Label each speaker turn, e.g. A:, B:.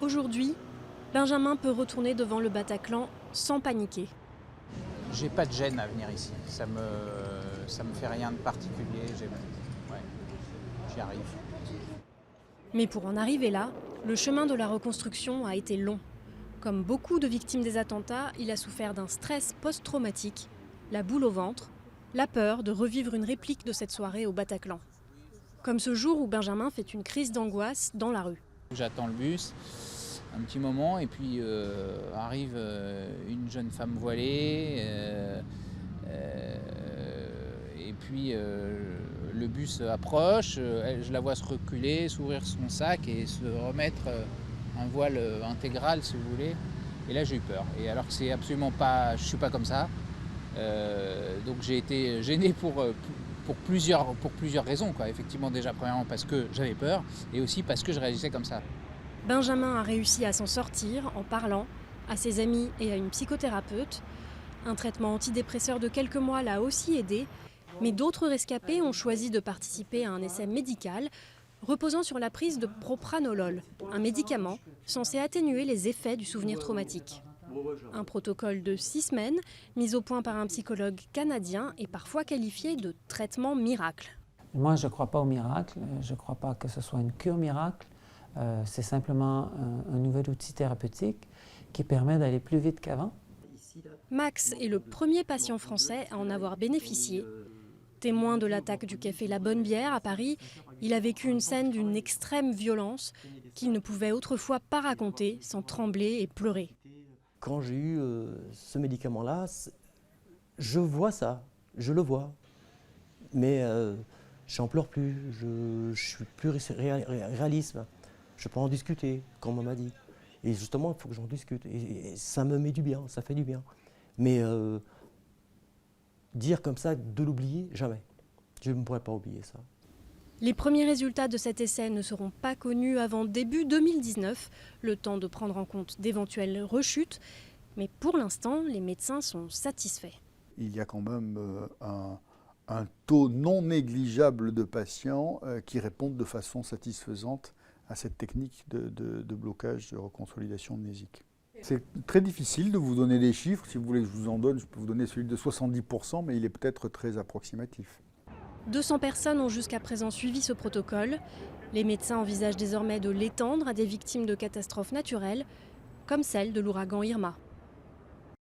A: Aujourd'hui, Benjamin peut retourner devant le Bataclan sans paniquer.
B: J'ai pas de gêne à venir ici. Ça me fait rien de particulier. Ouais, j'y arrive.
A: Mais pour en arriver là, le chemin de la reconstruction a été long. Comme beaucoup de victimes des attentats, il a souffert d'un stress post-traumatique, la boule au ventre, la peur de revivre une réplique de cette soirée au Bataclan. Comme ce jour où Benjamin fait une crise d'angoisse dans la rue.
B: J'attends le bus un petit moment et puis arrive une jeune femme voilée et puis le bus approche, je la vois se reculer, s'ouvrir son sac et se remettre un voile intégral si vous voulez. Et là j'ai eu peur. Et alors que c'est absolument pas, je suis pas comme ça. Donc j'ai été gêné pour plusieurs raisons, quoi. Effectivement, déjà premièrement parce que j'avais peur et aussi parce que je réagissais comme ça.
A: Benjamin a réussi à s'en sortir en parlant à ses amis et à une psychothérapeute. Un traitement antidépresseur de quelques mois l'a aussi aidé, mais d'autres rescapés ont choisi de participer à un essai médical reposant sur la prise de propranolol, un médicament censé atténuer les effets du souvenir traumatique. Un protocole de 6 semaines, mis au point par un psychologue canadien et parfois qualifié de traitement miracle.
C: Moi, je ne crois pas au miracle, je ne crois pas que ce soit une cure miracle. C'est simplement un nouvel outil thérapeutique qui permet d'aller plus vite qu'avant.
A: Max est le premier patient français à en avoir bénéficié. Témoin de l'attaque du café La Bonne Bière à Paris, il a vécu une scène d'une extrême violence qu'il ne pouvait autrefois pas raconter sans trembler et pleurer.
D: Quand j'ai eu ce médicament-là, je vois ça, je le vois. Mais je n'en pleure plus, je suis plus réaliste. Je peux en discuter, comme on m'a dit. Et justement, il faut que j'en discute. Et ça me met du bien, ça fait du bien. Mais dire comme ça, de l'oublier, jamais. Je ne pourrais pas oublier ça.
A: Les premiers résultats de cet essai ne seront pas connus avant début 2019, le temps de prendre en compte d'éventuelles rechutes. Mais pour l'instant, les médecins sont satisfaits.
E: Il y a quand même un taux non négligeable de patients qui répondent de façon satisfaisante à cette technique de blocage de reconsolidation mnésique. C'est très difficile de vous donner des chiffres. Si vous voulez que je vous en donne, je peux vous donner celui de 70%, mais il est peut-être très approximatif.
A: 200 personnes ont jusqu'à présent suivi ce protocole. Les médecins envisagent désormais de l'étendre à des victimes de catastrophes naturelles, comme celle de l'ouragan Irma.